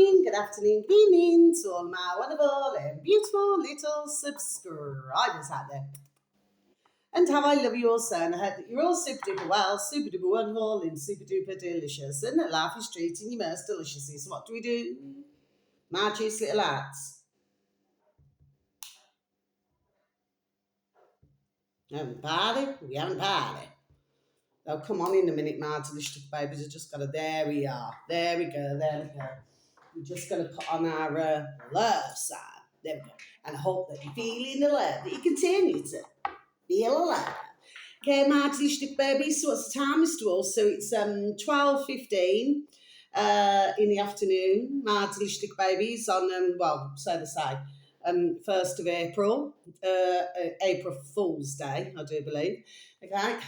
good afternoon, good evening to all my wonderful and beautiful little subscribers out there. And how I love you all so, and I hope that you're all super duper well, super duper wonderful, and super duper delicious, and that life is treating you most deliciously. So what do? My juice little lads. Haven't party? We haven't party. Oh, come on in a minute, my delicious babies. I just got to, there we are. There we go, there we go. We're just going to put on our love side. There we go. And I hope that you're feeling the love, that you continue to feel alive. Okay, my delicious babies. So what's the time, Mr. Wolf? So it's 12:15 in the afternoon. My delicious babies on, well, so they say, 1st of April, April Fool's Day, I do believe. Okay,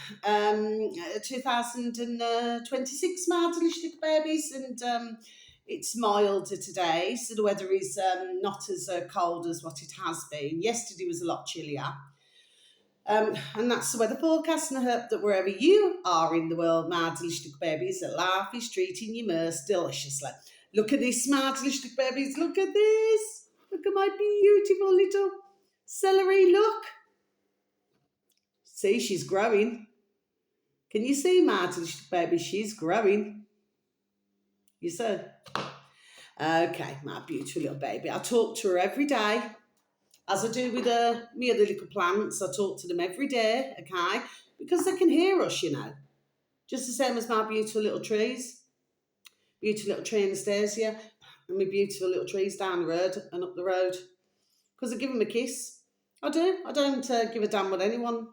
2026, my delicious babies, and it's milder today, so the weather is not as cold as what it has been. Yesterday was a lot chillier. And that's the weather forecast, and I hope that wherever you are in the world, my delicious babies, that life is treating you most deliciously. Look at this, my delicious babies, look at this. Look at my beautiful little celery, look. See, she's growing. Can you see, my delicious baby? She's growing. You see? Okay, my beautiful little baby. I talk to her every day, as I do with me other little plants. I talk to them every day, okay? Because they can hear us, you know. Just the same as my beautiful little trees. Beautiful little tree in the stairs here. And my beautiful little trees down the road and up the road. Because I give them a kiss. I do. I don't give a damn what anyone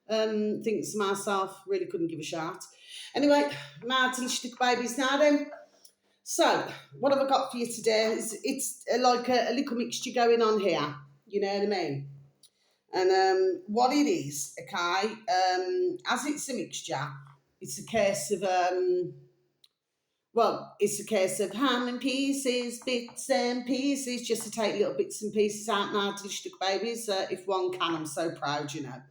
thinks of myself. Really couldn't give a shit. Anyway, my delicious babies now then. So, what have I got for you today? It's like a little mixture going on here. You know what I mean? And what it is, okay, as it's a mixture, it's a case of, it's a case of ham and pieces, bits and pieces, just to take little bits and pieces out my delicious babies. If one can, I'm so proud, you know.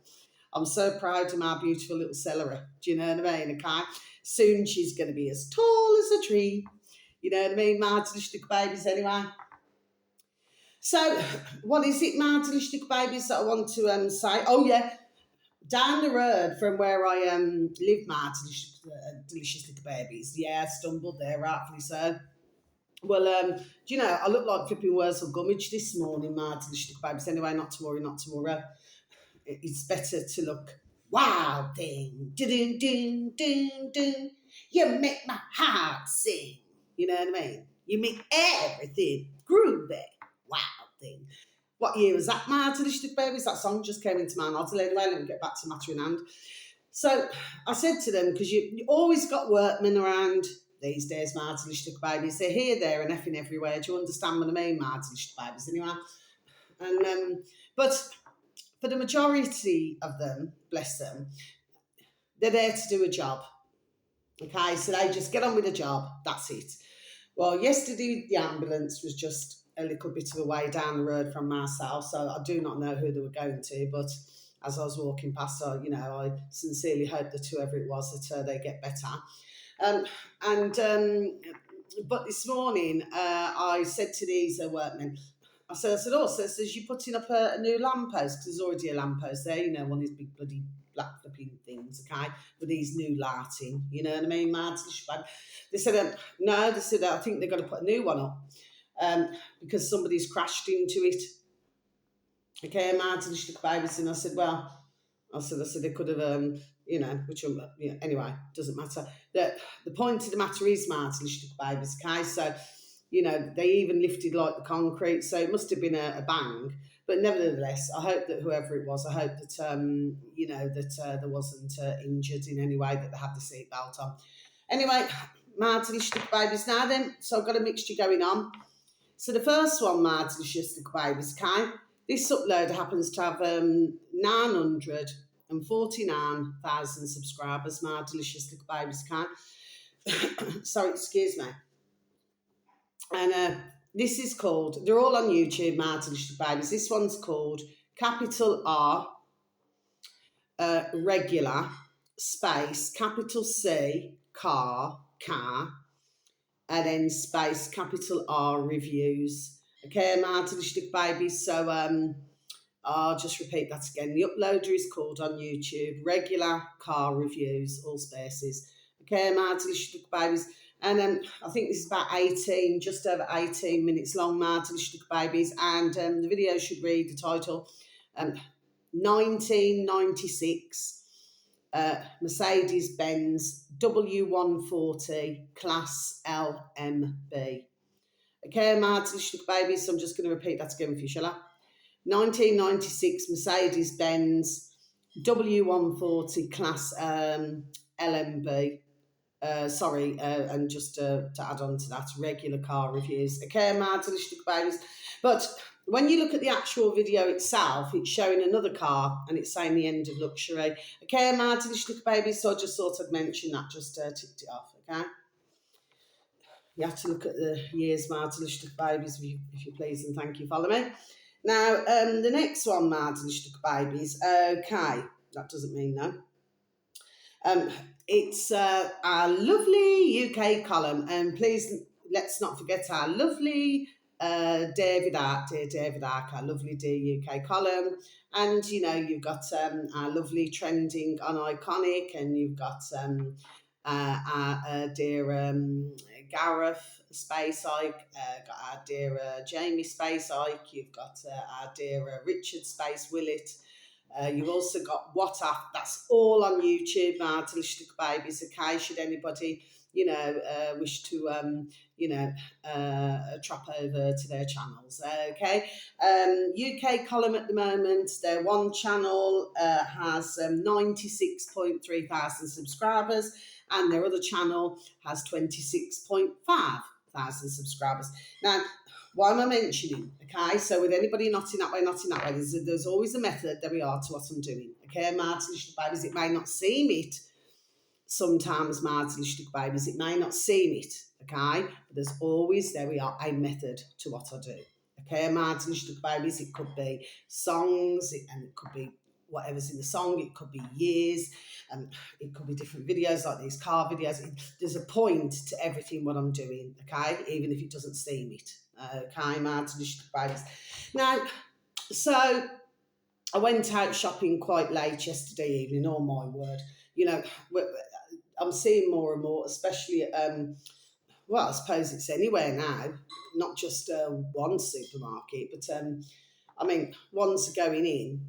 I'm so proud of my beautiful little celery. Do you know what I mean? Okay? Soon she's going to be as tall as a tree. You know what I mean? My delicious babies anyway. So, what is it, my delicious babies, that I want to say? Oh, yeah. Down the road from where I live, my delicious little babies. Yeah, stumbled there, rightfully so. Well, do you know, I look like flipping Wurzel Gummidge this morning, my delicious babies. Anyway, not to worry, not to worry. It's better to look wild thing. Ding, ding, ding, ding. You make my heart sing. You know what I mean? You make everything groovy. Wild thing. What year was that, my delicious babies? That song just came into my noddle. Anyway, let me get back to matter in hand. So I said to them, because you always got workmen around these days, my delicious babies. They're here, there, and effing everywhere. Do you understand what I mean, my delicious babies? Anyway, and but for the majority of them, bless them, they're there to do a job. Okay, so they just get on with the job. That's it. Well, yesterday the ambulance was just a little bit of a way down the road from my house, so I do not know who they were going to, but as I was walking past, I sincerely hope that whoever it was, that they get better. But this morning, I said to these workmen, I said, so you're putting up a new lamppost, because there's already a lamppost there, you know, one of these big bloody black flipping things, okay, with these new lighting, you know what I mean, They said, no, they said, I think they're going to put a new one up, because somebody's crashed into it. Okay, my delicious babies, and I said, they could have, anyway, doesn't matter. The point of the matter is, my delicious babies, okay, so, you know, they even lifted like the concrete, so it must have been a bang. But nevertheless, I hope that whoever it was, I hope that, there wasn't injured in any way, that they had the seatbelt on. Anyway, my delicious babies now then, so I've got a mixture going on. So the first one, my delicious babies, okay, this upload happens to have 949,000 subscribers, my delicious little babies, okay. Sorry, excuse me. And this is called, they're all on YouTube, my delicious babies. This one's called capital R, regular, space, capital C, car, and then space capital R reviews. Okay, my delicious babies. So I'll just repeat that again. The uploader is called on YouTube regular car reviews, all spaces. Okay, my delicious babies. And I think this is about 18, just over 18 minutes long, my delicious babies. And the video should read the title 1996 Mercedes Benz W140 Class LMB. Okay, my delicious babies. So I'm just going to repeat that again for you, shall I? 1996 Mercedes Benz W140 Class LMB. And just to add on to that, regular car reviews. Okay, my delicious babies. But when you look at the actual video itself, it's showing another car and it's saying the end of luxury. Okay, my delicious babies. So I just thought I'd mention that, just ticked it off. Okay. You have to look at the years, my delicious babies, if you please, and thank you. Follow me. Now, the next one, my delicious babies. Okay, that doesn't mean no. It's our lovely UK column, and please let's not forget our lovely dear David Ark, our lovely dear UK column. And you know, you've got our lovely trending on iconic, and you've got our dear Gareth Space Ike, got our dear Jamie Space Ike, you've got our dear Richard Space Willett. You've also got What Up. That's all on YouTube now, delicious babies. Okay, should anybody, wish to, trap over to their channels. Okay, UK column at the moment. Their one channel has 96.3 thousand subscribers, and their other channel has 26.5 thousand subscribers. Now, why am I mentioning? Okay, so with anybody not in that way, there's always a method, there we are, to what I'm doing. Okay, my delicious babies, it may not seem it sometimes, my delicious babies, it may not seem it, okay, but there's always, there we are, a method to what I do. Okay, my delicious babies, it could be songs, and it could be whatever's in the song, it could be years, and it could be different videos like these car videos. There's a point to everything what I'm doing, okay, even if it doesn't seem it. Okay, my delicious babies. Now, so I went out shopping quite late yesterday evening. Oh my word! You know, I'm seeing more and more, especially well, I suppose it's anywhere now, not just one supermarket, but I mean, ones are going in.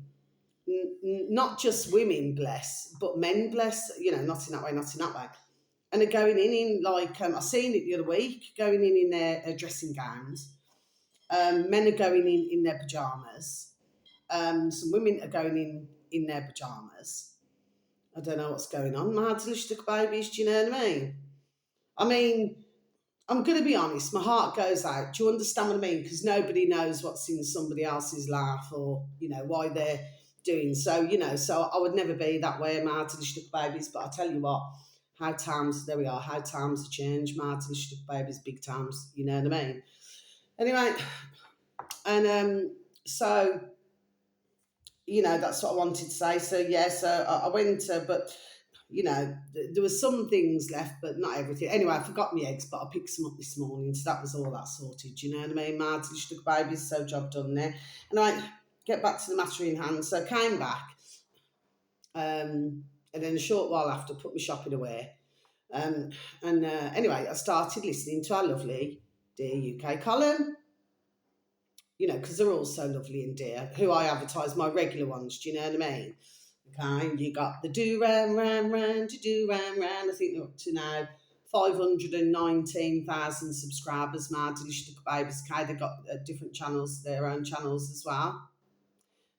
Not just women bless, but men bless. You know, not in that way, not in that way. And they're going in like I seen it the other week, going in their dressing gowns. Men are going in their pajamas. Some women are going in their pajamas. I don't know what's going on. My delicious babies, do you know what I mean? I mean, I'm going to be honest, my heart goes out. Do you understand what I mean? Because nobody knows what's in somebody else's life, or, why they're doing so, so I would never be that way, my delicious babies. But I tell you what, how times have changed, my delicious babies, big times, you know what I mean? Anyway, and so, that's what I wanted to say. So, yeah, so I went, but there were some things left, but not everything. Anyway, I forgot my eggs, but I picked some up this morning, so that was all that sorted. You know what I mean? My delicious babies, so job done there. And I get back to the matter in hand. So I came back, and then a short while after, put my shopping away. Anyway, I started listening to our lovely dear UK column. Because they're all so lovely and dear, who I advertise, my regular ones, do you know what I mean? Okay, you got the do ram do ram. I think they're up to now 519,000 subscribers. My delicious babies. Okay, they've got different channels, their own channels as well.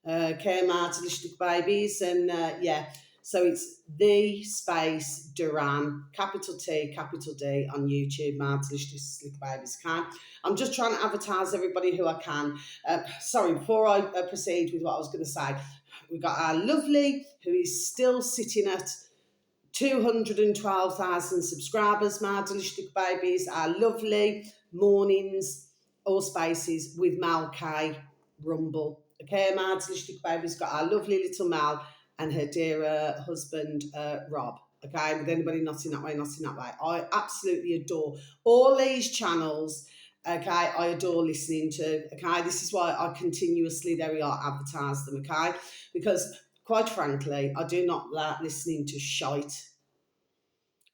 Okay, my delicious babies, and yeah. So it's the space Duran, capital T, capital D on YouTube, my delicious babies. Okay, I'm just trying to advertise everybody who I can. Sorry, before I proceed with what I was going to say, we've got our lovely, who is still sitting at 212,000 subscribers, my delicious babies, our lovely mornings, all spaces with Mal K Rumble. Okay, my delicious babies got our lovely little Mal and her dear husband, Rob. okay, with anybody not in that way, not in that way. I absolutely adore all these channels, okay, I adore listening to, okay. This is why I continuously, there we are, advertise them, okay, because quite frankly, I do not like listening to shite.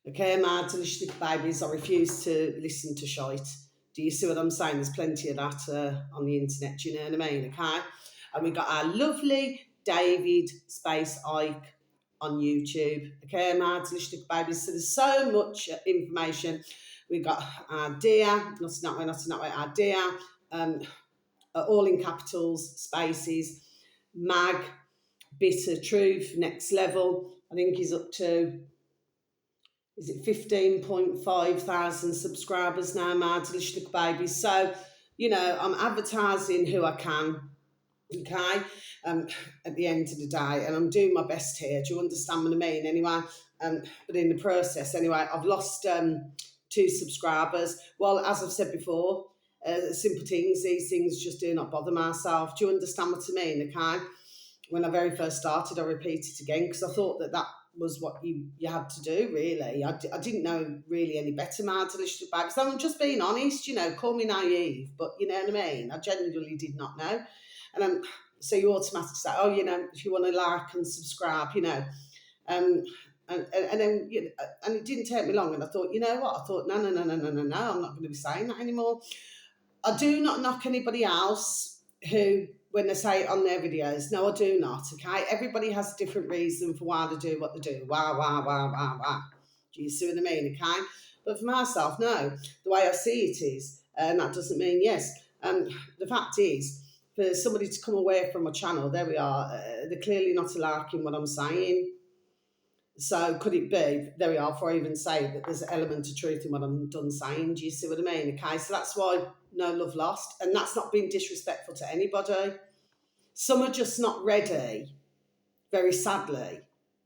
Okay, mad delicious babies. I refuse to listen to shite. Do you see what I'm saying? There's plenty of that on the internet. Do you know what I mean? Okay, and we got our lovely David Space Ike on YouTube. Okay, mad delicious babies. So there's so much information. We got our dear, not in that way, not in that way. Our dear, um, all in capitals, spaces. Mag, bitter truth, next level. I think he's up to, is it 15.5 thousand subscribers now, my delicious little babies. So, I'm advertising who I can, okay, um, at the end of the day, and I'm doing my best here. Do you understand what I mean? Anyway, but in the process, anyway, I've lost 2 subscribers. Well, as I've said before, simple things, these things just do not bother myself. Do you understand what I mean? Okay. When I very first started, I repeated again because I thought that was what you had to do, really. I didn't know really any better, my delicious bags. So I'm just being honest, call me naive, but you know what I mean? I genuinely did not know. And so you automatically say, oh, if you want to like and subscribe, and then, and it didn't take me long. And I thought, you know what? I thought, no, I'm not going to be saying that anymore. I do not knock anybody else who, when they say it on their videos, no, I do not, okay? Everybody has a different reason for why they do what they do. Wow. Do you see what I mean, okay? But for myself, no. The way I see it is, and that doesn't mean yes. The fact is, for somebody to come away from a channel, there we are, they're clearly not liking what I'm saying. So could it be, there we are, before I even say that there's an element of truth in what I'm done saying. Do you see what I mean? Okay, so that's why no love lost. And that's not being disrespectful to anybody. Some are just not ready, very sadly,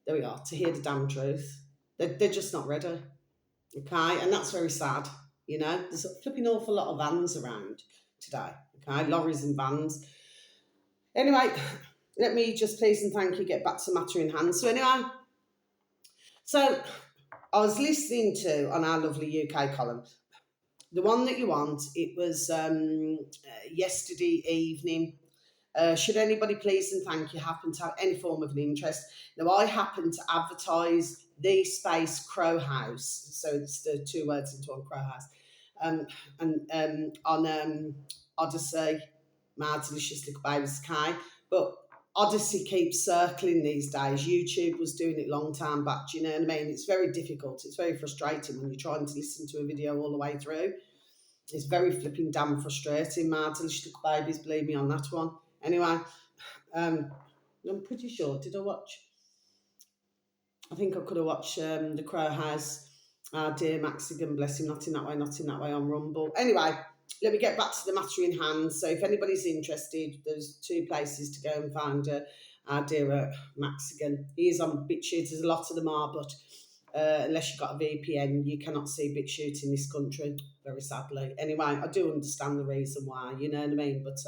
there we are, to hear the damn truth. They're just not ready. Okay, and that's very sad. There's a flipping awful lot of vans around today. Okay, lorries and vans. Anyway, let me just please and thank you get back to the matter in hand. So anyway, so I was listening to, on our lovely UK column, the one that you want, it was yesterday evening. Should anybody please and thank you happen to have any form of an interest? Now, I happen to advertise the Space Crow House, so it's the 2 words into one, Crow House, and on Odyssey, my delicious little babies, Kai, but Odyssey keeps circling these days. YouTube was doing it long time back. Do you know what I mean? It's very difficult. It's very frustrating when you're trying to listen to a video all the way through. It's very flipping damn frustrating, my delicious little babies. Believe me on that one. Anyway, I'm pretty sure. Did I watch? I think I could have watched The Crow House. Dear Maxigan, bless him, not in that way, not in that way on Rumble. Anyway, let me get back to the matter in hand. So if anybody's interested, there's 2 places to go and find our dear Maxigan. He is on BitChute, there's a lot of them are, but unless you've got a VPN, you cannot see BitChute in this country, very sadly. Anyway, I do understand the reason why, you know what I mean? But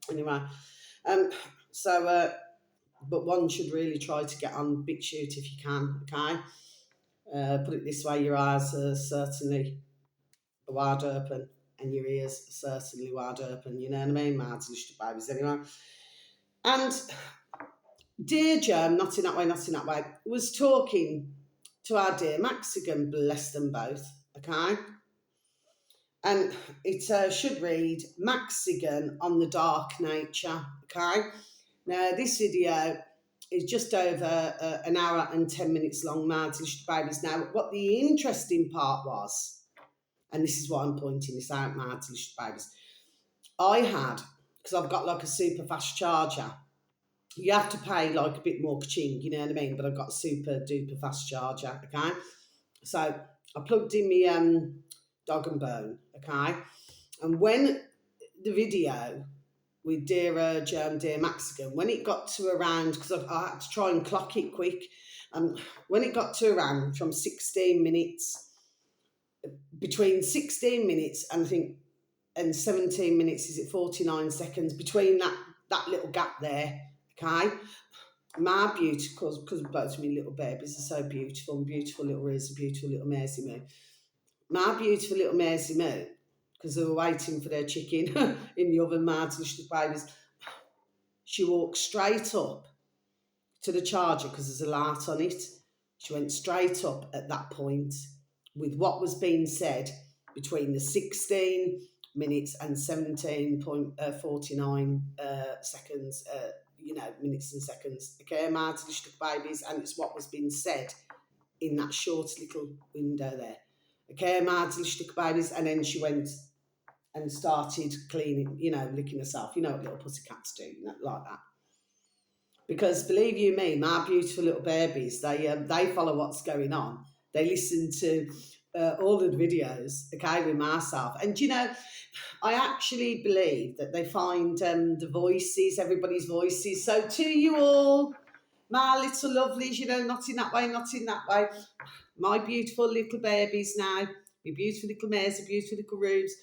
anyway, but one should really try to get on BitChute if you can, okay? Put it this way, your eyes are certainly wide open and your ears are certainly wide open, you know what I mean? My delicious babies, anyway. And dear Germ, not in that way, was talking to our dear Maxigan, bless them both, okay? And it should read Maxigan on the dark nature, okay? Now, this video is just over an hour and 10 minutes long, my delicious babies. Now, what the interesting part was, and this is why I'm pointing this out, my delicious babies, I had, because I've got like a super fast charger, you have to pay like a bit more ka-ching, you know what I mean? But I've got a super duper fast charger, okay? So I plugged in my dog and bone, okay? And when the video with dear Germ, dear Maxigan, when it got to around, because I had to try and clock it quick, when it got to around from 16 minutes, between 16 minutes and I think and 17 minutes, is it 49 seconds, between that little gap there, okay? my beautiful, because both of my little babies are so beautiful, and beautiful little Riz, beautiful little Maisie Moo. My beautiful little Maisie Moo, because they were waiting for their chicken in the oven, Martin's little babies, she walked straight up to the charger because there's a light on it. She went straight up at that point with what was being said between the 16 minutes and 17.49 seconds, minutes and seconds. Okay, Martin babies, and it's what was being said in that short little window there. Okay, Martin babies, and then she went and started cleaning, licking herself. You know what little pussycats do, like that. Because believe you me, my beautiful little babies, they follow what's going on. They listen to all the videos, okay, with myself. And I actually believe that they find the voices, everybody's voices. So to you all, my little lovelies, not in that way, not in that way. My beautiful little babies now, my beautiful little mares, the beautiful little rubes,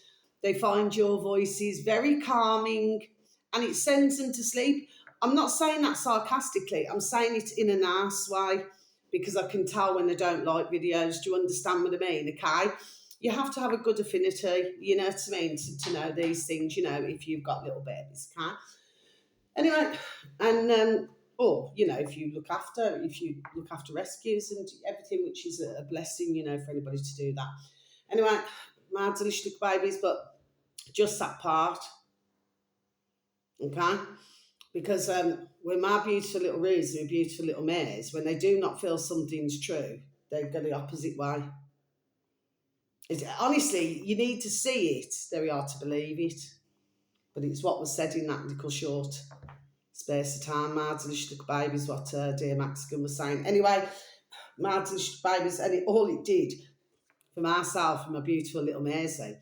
they find your voices very calming and it sends them to sleep. I'm not saying that sarcastically. I'm saying it in a nice way because I can tell when they don't like videos. Do you understand what I mean? Okay? You have to have a good affinity, you know what I mean, to know these things, if you've got little babies, okay? Anyway, and or if you look after rescues and everything, which is a blessing, for anybody to do that. Anyway, my delicious babies, but just that part, okay? Because when my beautiful little Rees and beautiful little mares, when they do not feel something's true, they go the opposite way. Honestly, you need to see it. There we are to believe it. But it's what was said in that little short space of time. My delicious little babies, what dear Mexican was saying. Anyway, my delicious babies, and all it did for myself and my beautiful little Maisie,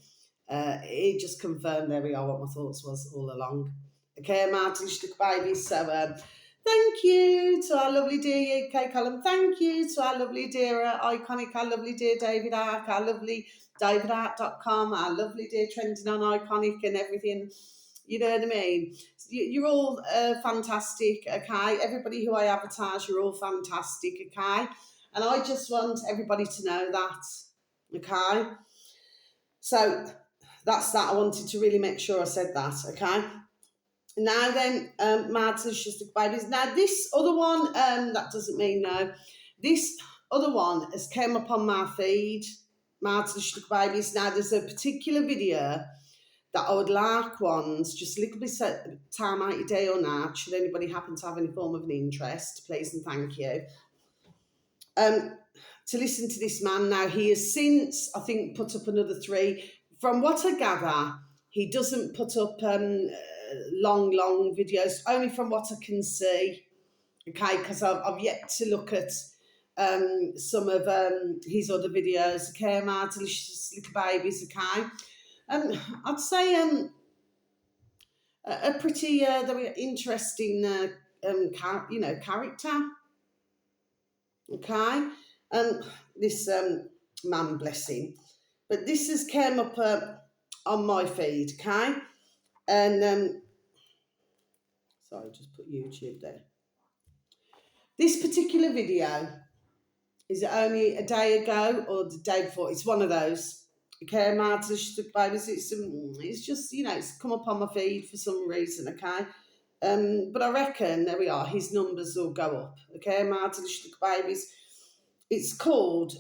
it just confirmed there we are what my thoughts was all along. Okay, my delicious little babies. So thank you to our lovely dear UK Column. Thank you to our lovely dear Iconic, our lovely dear David Ark, our lovely davidark.com, our lovely dear Trending on Iconic and everything. You know what I mean? You're all fantastic, okay? Everybody who I advertise, you're all fantastic, okay? And I just want everybody to know that, okay? So that's that. I wanted to really make sure I said that, okay? Now then, Mad Delicious Babies. Now this other one, that doesn't mean no. This other one has came up on my feed, Mad Delicious Babies. Now there's a particular video that I would like ones, just a little bit of time out your day or night, should anybody happen to have any form of an interest, please and thank you. To listen to this man now. He has since, I think, put up another 3. From what I gather, he doesn't put up long videos, only from what I can see, okay, because I've yet to look at some of his other videos, okay, my delicious little babies, okay. I'd say a pretty very interesting character, okay. This man, bless him, but this has came up on my feed, okay, and sorry, just put YouTube there. This particular video, is it only a day ago or the day before? It's one of those. Okay, my delicious babies. It's just it's come up on my feed for some reason. Okay, but I reckon there we are. His numbers will go up. Okay, my delicious babies. It's called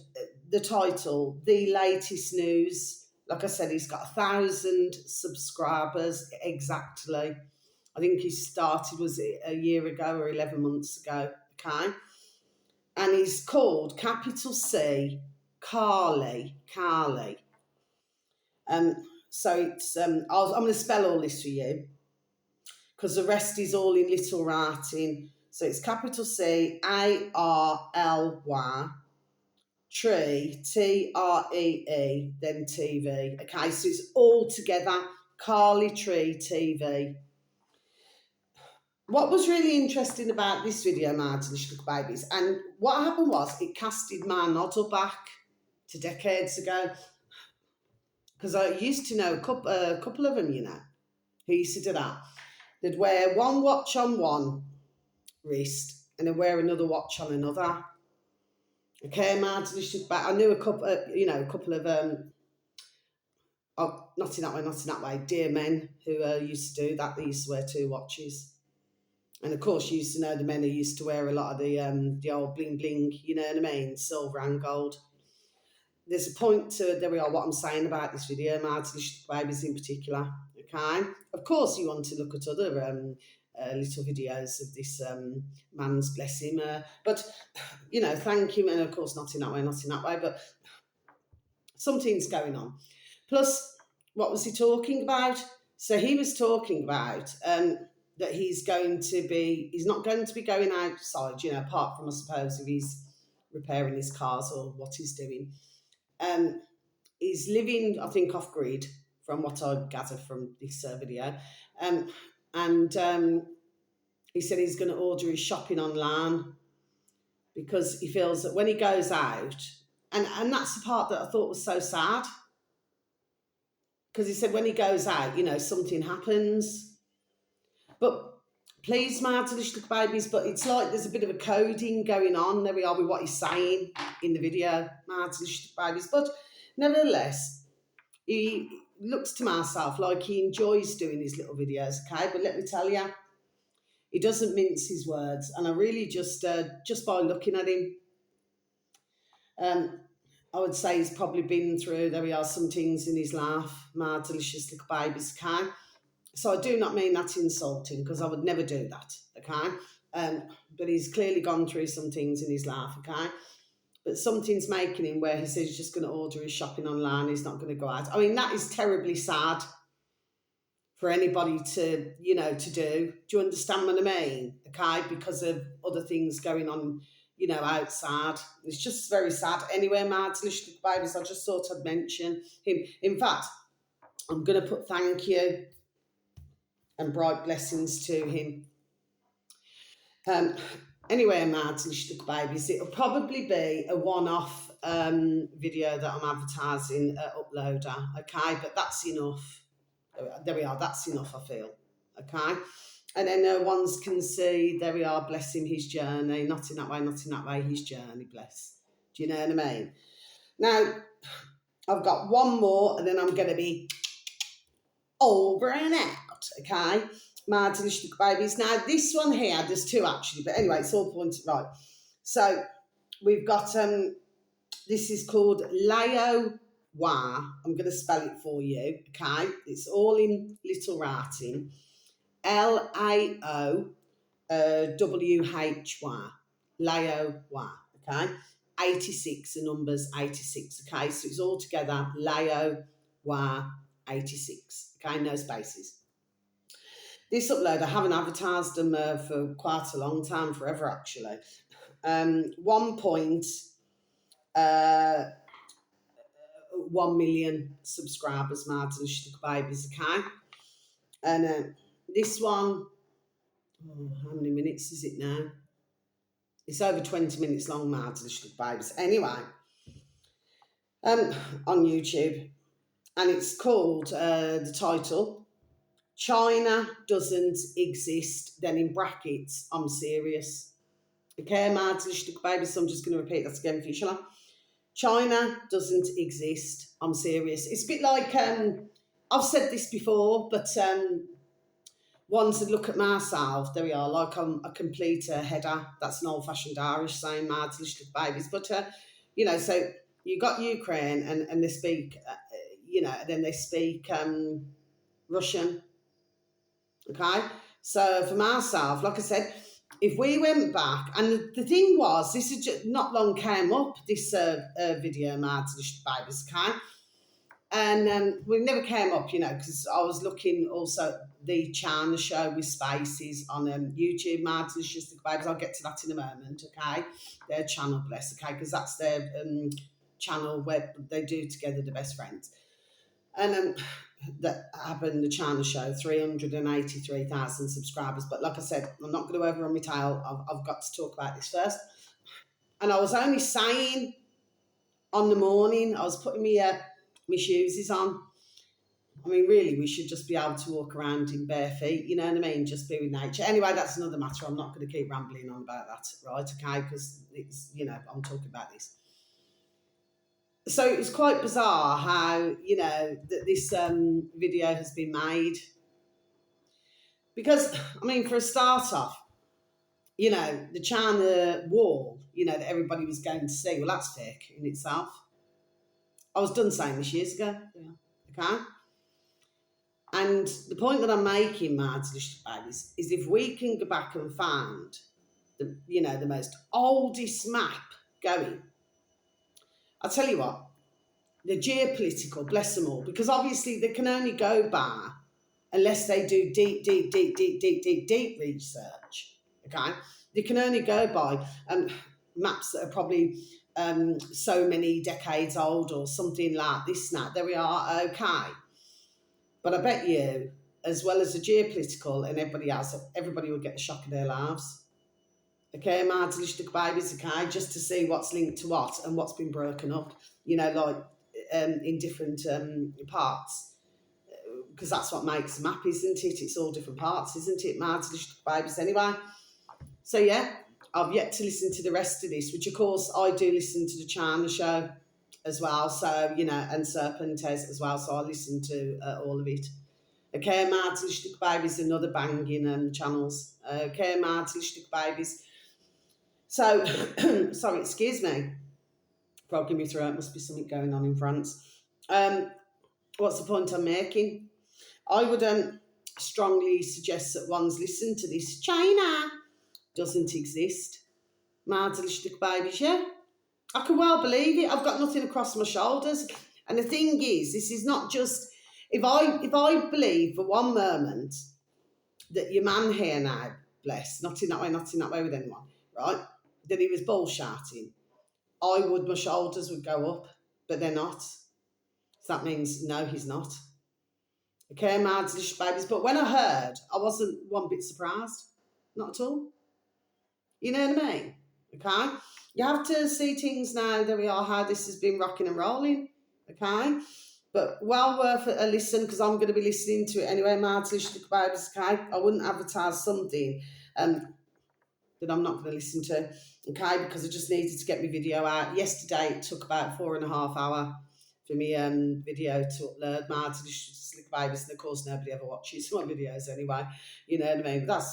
the title, The Latest News. Like I said, he's got 1,000 subscribers exactly. I think he started, was it a year ago or 11 months ago? Okay. And he's called capital C Carly. So it's I'm going to spell all this for you because the rest is all in little writing. So it's capital C ARLY tree TREE then TV. Okay, so it's all together. Carly Tree TV. What was really interesting about this video, my delicious babies, and what happened was it casted my noddle back to decades ago, because I used to know a couple of them, who used to do that. They'd wear one watch on one wrist and then wear another watch on another. Okay, mad. I knew a couple, a couple of oh, not in that way, not in that way, dear men who used to do that. They used to wear two watches. And of course, you used to know the men who used to wear a lot of the old bling bling, you know what I mean, silver and gold. There's a point to, there we are, what I'm saying about this video, Martin babies in particular. Okay, of course, you want to look at other little videos of this man's, bless him, but thank him, and of course, not in that way, not in that way, but something's going on. Plus, what was he talking about? So he was talking about that he's not going to be going outside, apart from, I suppose, if he's repairing his cars or what he's doing. He's living, I think, off grid, from what I gather from this video. And he said he's going to order his shopping online because he feels that when he goes out, and that's the part that I thought was so sad, because he said when he goes out, something happens. But please, my little babies, but it's like there's a bit of a coding going on. There we are with what he's saying in the video, my little babies. But nevertheless, he looks to myself like he enjoys doing his little videos, okay? But let me tell you, he doesn't mince his words. And I really just by looking at him, I would say he's probably been through, there we are, some things in his life, my delicious little babies, okay? So I do not mean that insulting, because I would never do that, okay? But he's clearly gone through some things in his life, okay? But something's making him where he says he's just going to order his shopping online, he's not going to go out. I mean, that is terribly sad for anybody to do. Do you understand what I mean? Okay, because of other things going on, outside. It's just very sad. Anyway, my delicious babies, I just thought I'd mention him. In fact, I'm going to put thank you and bright blessings to him. Anyway, my delicious babies, it'll probably be a one-off video that I'm advertising at Uploader, okay? But that's enough. There we are, that's enough, I feel, okay? And then ones can see, there we are, bless him, his journey, not in that way, his journey, bless. Do you know what I mean? Now, I've got one more, and then I'm going to be over and out, okay? My delicious babies. Now, this one here, there's two actually, but anyway, it's all pointed right. So, we've got, this is called Lao Wah. I'm going to spell it for you, okay? It's all in little writing. Laowhy. Lao Wah, okay? 86, the number's 86, okay? So it's all together, Lao Wah 86, okay? No spaces. This Upload, I haven't advertised them for quite a long time, forever actually. 1 million subscribers, Martin babies, okay? And this one, how many minutes is it now? It's over 20 minutes long, Martin babies. Anyway, on YouTube, and it's called, the title, China Doesn't Exist, then in brackets, I'm serious. Okay, Martin babies, so I'm just going to repeat that again for you, shall I? China doesn't exist, I'm serious. It's a bit like, I've said this before, but ones that look at myself, there we are, like I'm a complete header. That's an old-fashioned Irish saying, my delicious babies. But, so you got Ukraine, and they speak, then they speak Russian, okay? So for myself, like I said, if we went back, and the thing was, this is just not long came up, this video, my delicious babies, okay? And we never came up, because I was looking also the China show with Spaces on YouTube, my delicious babies. I'll get to that in a moment, okay? Their channel, bless, okay? Because that's their channel where they do together the best friends. And that happened, the China show, 383,000 subscribers. But like I said, I'm not going to over on my tail. I've got to talk about this first. And I was only saying on the morning, I was putting my shoes on. I mean, really, we should just be able to walk around in bare feet, you know what I mean? Just be with nature. Anyway, that's another matter. I'm not going to keep rambling on about that, right? Okay, because it's, I'm talking about this. So it was quite bizarre how, that this video has been made. Because, I mean, for a start off, the China wall, that everybody was going to see, well, that's fake in itself. I was done saying this years ago. Yeah. Okay? And the point that I'm making, Mads, is if we can go back and find the most oldest map going, I'll tell you what, the geopolitical, bless them all, because obviously they can only go by unless they do deep research. Okay, they can only go by maps that are probably so many decades old or something like this. Now there we are. Okay, but I bet you, as well as the geopolitical and everybody else, everybody will get the shock of their lives. Okay, Martin babies, okay, just to see what's linked to what and what's been broken up, like in different parts. Because that's what makes a map, isn't it? It's all different parts, isn't it, Martin babies, anyway. So, yeah, I've yet to listen to the rest of this, which, of course, I do listen to the China show as well, so, and Serpentes as well, so I listen to all of it. Okay, Martin babies, another banging channels. Okay, Martin babies. So, sorry, excuse me. Frog in my throat, must be something going on in France. What's the point I'm making? I would strongly suggest that one's listen to this. China doesn't exist. Mardelistic babies, yeah? I can well believe it. I've got nothing across my shoulders. And the thing is, this is not just... If I believe for one moment that your man here now, bless, not in that way with anyone, right, that he was bullshitting, my shoulders would go up, but they're not. So that means, no, he's not. Okay, mad babies. But when I heard, I wasn't one bit surprised. Not at all. You know what I mean? Okay? You have to see things now, there we are, how this has been rocking and rolling. Okay? But well worth a listen, because I'm going to be listening to it anyway, mad babies, okay? I wouldn't advertise something that I'm not going to listen to, okay, because I just needed to get my video out. Yesterday, it took about 4.5 hours for me video to upload. My slick babies, and of course, nobody ever watches my videos anyway. You know what I mean? But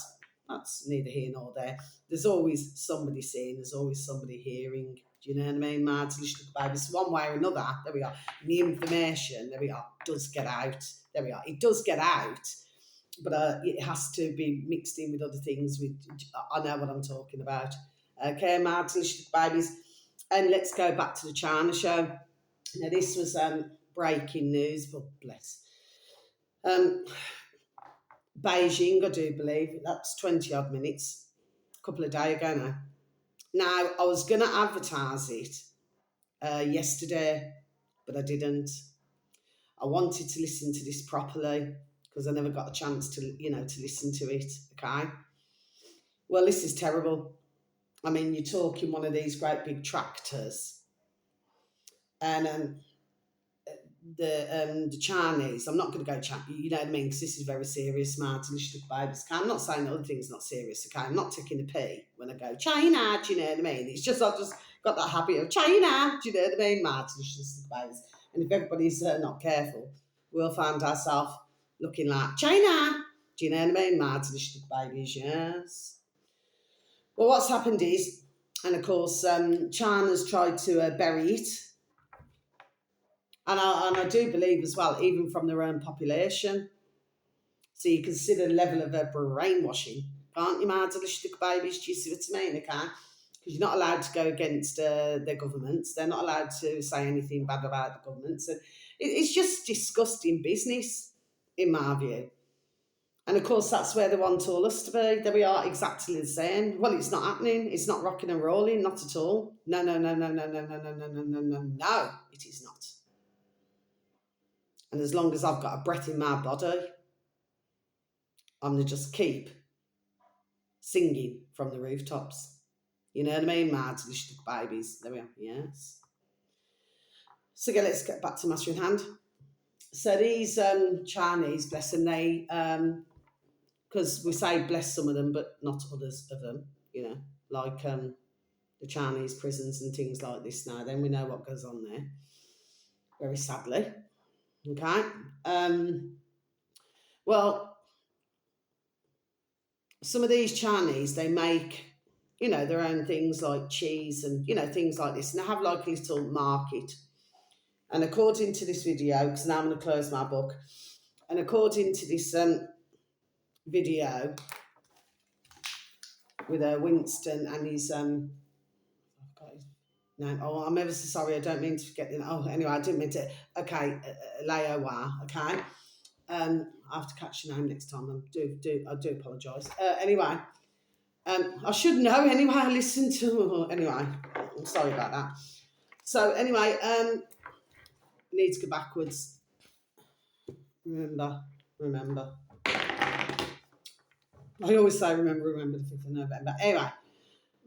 that's neither here nor there. There's always somebody seeing, there's always somebody hearing. Do you know what I mean? My slick babies, one way or another, there we are. The information, there we are, does get out. There we are. It does get out. But it has to be mixed in with other things. I know what I'm talking about. Okay, my delicious babies. And let's go back to the China show. Now, this was breaking news, but bless. Beijing, I do believe. That's 20-odd minutes. A couple of days ago now. Now, I was going to advertise it yesterday, but I didn't. I wanted to listen to this properly, because I never got a chance to, to listen to it, okay? Well, this is terrible. I mean, you're talking one of these great big tractors, and the Chinese, I'm not going to go China, you know what I mean, because this is very serious, smart, delicious babies. I'm not saying other things not serious, okay? I'm not taking a pee when I go, China, do you know what I mean? It's just, I've just got that habit of China, do you know what I mean, smart, delicious babies. And if everybody's not careful, we'll find ourselves looking like China. Do you know what I mean? Mad delicious babies, yes. Well, what's happened is, and of course, China's tried to bury it. And I do believe as well, even from their own population. So you consider the level of brainwashing, can't you, mad delicious babies? Do you see what I mean? Okay? Because you're not allowed to go against their governments. They're not allowed to say anything bad about the governments. And it's just disgusting business, in my view. And of course, that's where they want all us to be. There we are, exactly the same. Well, it's not happening. It's not rocking and rolling, not at all. No, no, no, no, no, no, no, no, no, no, no, no, no, it is not. And as long as I've got a breath in my body, I'm going to just keep singing from the rooftops. You know what I mean? Mad, delicious babies. There we are, yes. So let's get back to matter in hand. So these Chinese, bless them, they because we say bless some of them, but not others of them. You know, like the Chinese prisons and things like this. Now, then we know what goes on there. Very sadly, okay. Um, well, some of these Chinese they make their own things like cheese and things like this, and they have like a little market. And according to this video, because now I'm going to close my book, and according to this video with Winston and his I've got his name. Oh, I'm ever so sorry. I don't mean to forget. Oh, anyway, I didn't mean to. Okay, Laowa. Okay, I have to catch your name next time. I do apologise. Anyway, I should know anyway. I listened to anyway. I'm sorry about that. So anyway, need to go backwards. Remember. I always say remember the 5th of November. Anyway,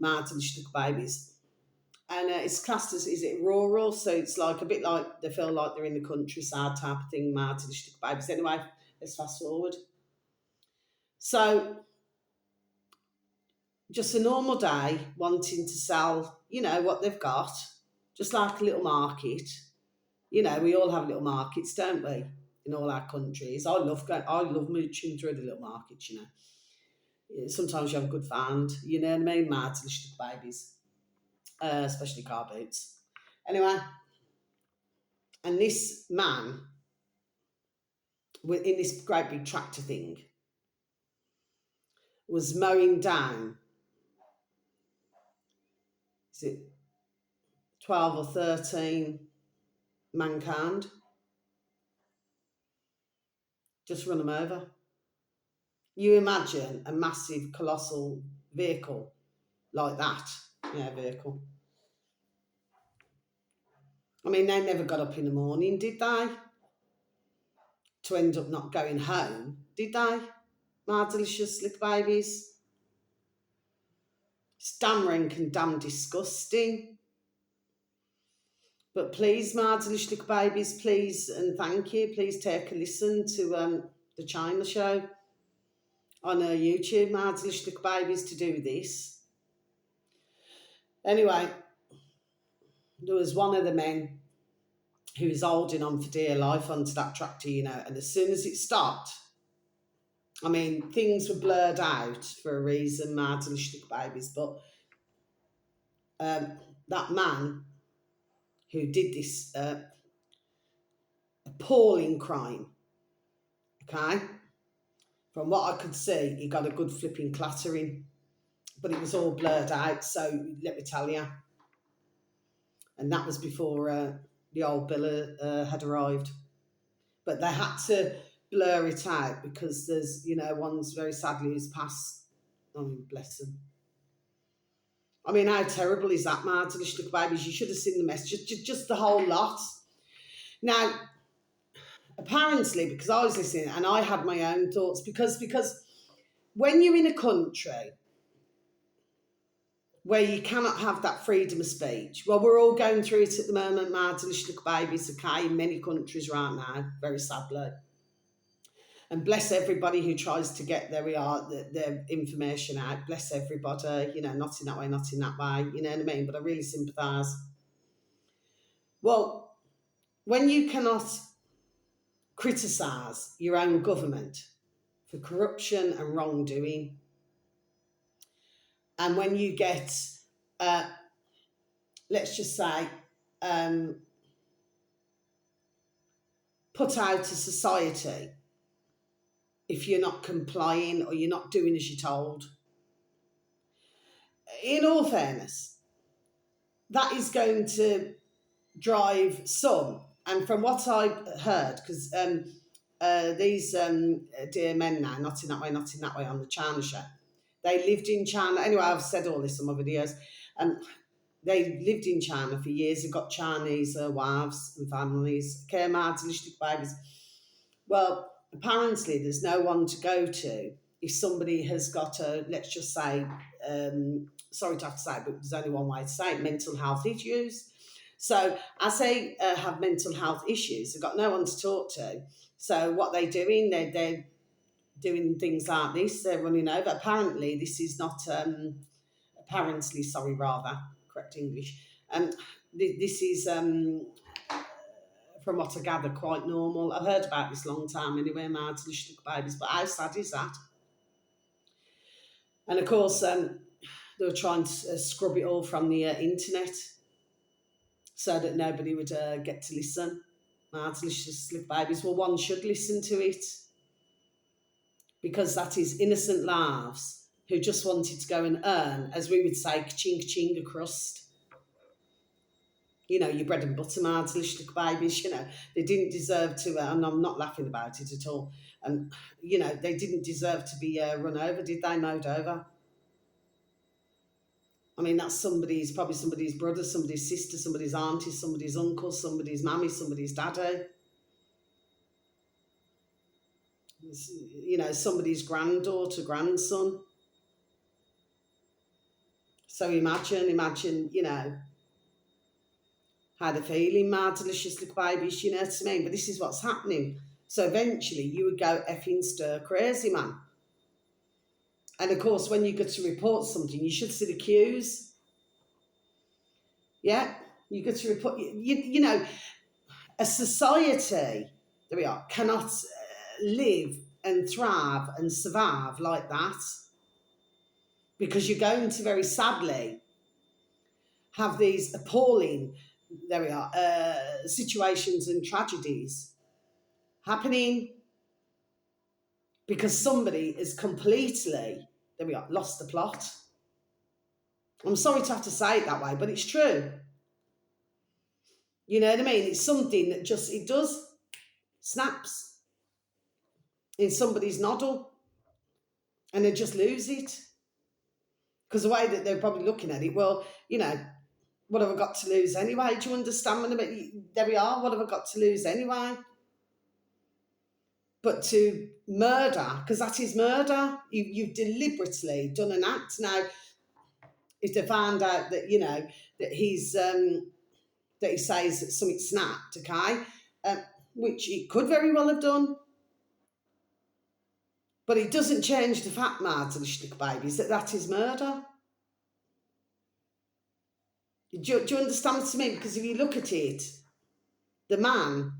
Martin Stuck Babies. And it's classed as, is it rural? So it's like a bit like they feel like they're in the countryside type of thing, Martin Stuck Babies. Anyway, let's fast forward. So just a normal day wanting to sell, what they've got, just like a little market. We all have little markets, don't we? In all our countries. I love mooching through the little markets, Sometimes you have a good find, you know what I mean? Martin Stuck Babies. Especially car boots. Anyway, and this man in this great big tractor thing was mowing down, is it 12 or 13 mankind? Just run them over. You imagine a massive, colossal vehicle like that. Yeah, vehicle. I mean, they never got up in the morning, did they? To end up not going home, did they? My delicious little babies. It's damn rank and damn disgusting. But please, my delicious little babies, please and thank you. Please take a listen to the China show on YouTube, my delicious little babies, to do this. Anyway, there was one of the men who was holding on for dear life onto that tractor, and as soon as it stopped, I mean, things were blurred out for a reason, my delicious little babies, but that man who did this appalling crime, okay, from what I could see, he got a good flipping clattering, but it was all blurred out, so let me tell you. And that was before the old Billa had arrived. But they had to blur it out because there's, one's very sadly who's passed. I mean, bless them. I mean, how terrible is that, Martin? Little babies, you should have seen the mess, just the whole lot. Now, apparently, because I was listening and I had my own thoughts, because when you're in a country where you cannot have that freedom of speech, well, we're all going through it at the moment, Martin, little babies, okay, in many countries right now, very sadly. And bless everybody who tries to get their information out. Bless everybody, not in that way, not in that way, you know what I mean? But I really sympathise. Well, when you cannot criticise your own government for corruption and wrongdoing, and when you get, let's just say, put out of society if you're not complying or you're not doing as you're told, in all fairness, that is going to drive some. And from what I've heard, because these dear men now, not in that way, on the China show, they lived in China. Anyway, I've said all this in my videos. They lived in China for years and got Chinese wives and families, care mad, delicious babies. Well, apparently there's no one to go to if somebody has got let's just say, sorry to have to say, but there's only one way to say it, mental health issues. So as they have mental health issues, they've got no one to talk to. So what they're doing, they're doing things like this. They're running over. Apparently, this is not. Apparently, sorry, rather correct English. This is from what I gather, quite normal. I've heard about this long time anyway, martyrdom babies, but how sad is that? And of course, they were trying to scrub it all from the internet so that nobody would get to listen. Martyrdom babies. Well, one should listen to it because that is innocent lives who just wanted to go and earn, as we would say, ching ching a crust. You know, your bread and butter martyrdom babies, you know, they didn't deserve to, and I'm not laughing about it at all, and, you know, they didn't deserve to be run over, did they, mowed over? I mean, that's probably somebody's brother, somebody's sister, somebody's auntie, somebody's uncle, somebody's mammy, somebody's daddy. You know, somebody's granddaughter, grandson. So imagine, you know, how they're feeling, mad, delicious little babies, you know what I mean? But this is what's happening. So eventually you would go effing stir crazy, man. And of course, when you go to report something, you should see the queues. Yeah, you go to report, you know, a society, there we are, cannot live and thrive and survive like that, because you're going to very sadly have these appalling, there we are, situations and tragedies happening because somebody is completely, there we are, lost the plot. I'm sorry to have to say it that way, but it's true. You know what I mean? It's something that just, it does, snaps in somebody's noddle and they just lose it. Because the way that they're probably looking at it, well, you know, what have I got to lose anyway? Do you understand what I mean? There we are, what have I got to lose anyway? But to murder, because that is murder, you've deliberately done an act. Now, if they found out that, you know, that he's, that he says that something snapped, okay, which he could very well have done, but it doesn't change the fact, Martin, babies, that is murder. Do you understand what I mean? Because if you look at it, the man,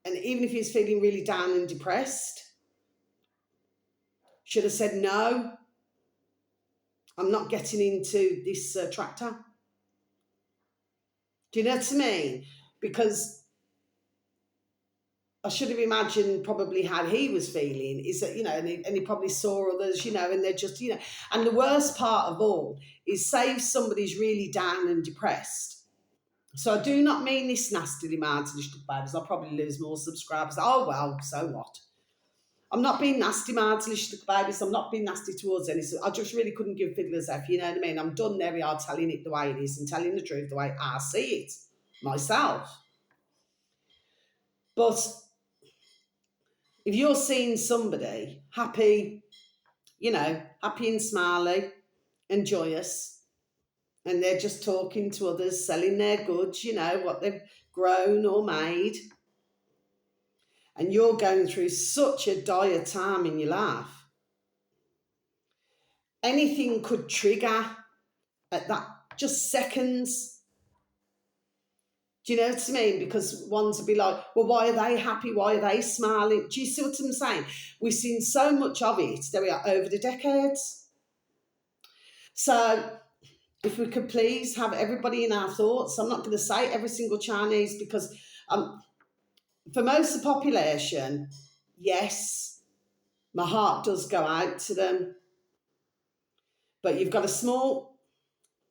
and even if he's feeling really down and depressed, should have said, no, I'm not getting into this tractor. Do you know what I mean? Because I should have imagined probably how he was feeling, is that, you know, and he probably saw others, you know, and they're just, you know, and the worst part of all is, say if somebody's really down and depressed. So I do not mean this nastily, Martin, babies. I'll probably lose more subscribers. Oh, well, so what? I'm not being nasty, Martin, babies. I'm not being nasty towards any. I just really couldn't give fiddler's F, you know what I mean? I'm done there. We are telling it the way it is and telling the truth the way I see it myself. But if you're seeing somebody happy, you know, happy and smiley and joyous, and they're just talking to others, selling their goods, you know, what they've grown or made, and you're going through such a dire time in your life, anything could trigger at that, just seconds. Do you know what I mean? Because ones would be like, well, why are they happy? Why are they smiling? Do you see what I'm saying? We've seen so much of it, there we are, over the decades. So if we could please have everybody in our thoughts. I'm not going to say every single Chinese, because for most of the population, yes, my heart does go out to them. But you've got a small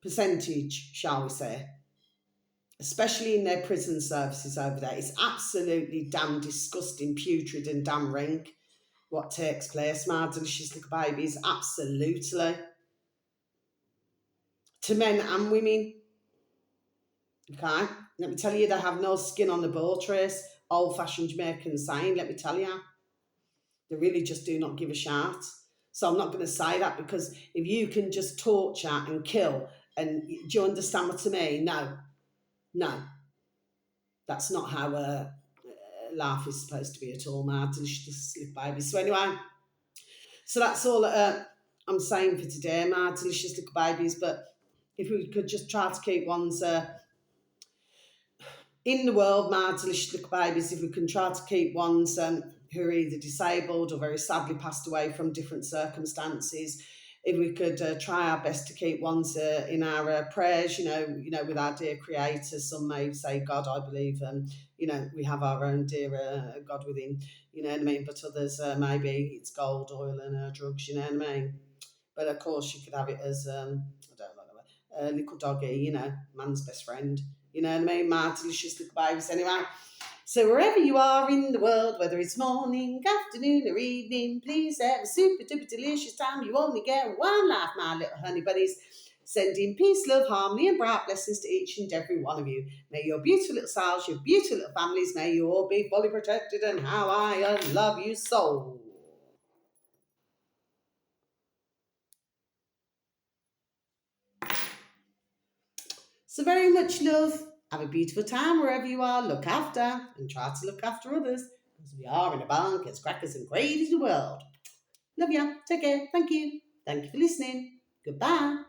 percentage, shall we say, especially in their prison services over there. It's absolutely damn disgusting, putrid and damn rank what takes place, my delicious little babies, absolutely. To men and women, okay? Let me tell you, they have no skin on the ball trace, old-fashioned Jamaican saying, let me tell you. They really just do not give a shit. So I'm not going to say that, because if you can just torture and kill, and do you understand what I mean? No. No, that's not how life is supposed to be at all, my delicious little babies. So anyway, so that's all I'm saying for today, my delicious little babies. But if we could just try to keep ones in the world, my delicious little babies, if we can try to keep ones who are either disabled or very sadly passed away from different circumstances, if we could try our best to keep ones in our prayers, with our dear Creator. Some may say God, I believe, we have our own dear God within, you know what I mean. But others, maybe it's gold, oil, and drugs, you know what I mean. But of course, you could have it as I don't know, a little doggy, man's best friend. You know what I mean? My delicious little babies. Anyway, so wherever you are in the world, whether it's morning, afternoon, or evening, please have a super duper delicious time. You only get one life, my little honey buddies. Sending peace, love, harmony, and bright blessings to each and every one of you. May your beautiful little selves, your beautiful little families, may you all be fully protected, and how I love you so. So very much love. Have a beautiful time wherever you are. Look after and try to look after others because we are in a bunk as crackers and great as the world. Love ya. Take care. Thank you. Thank you for listening. Goodbye.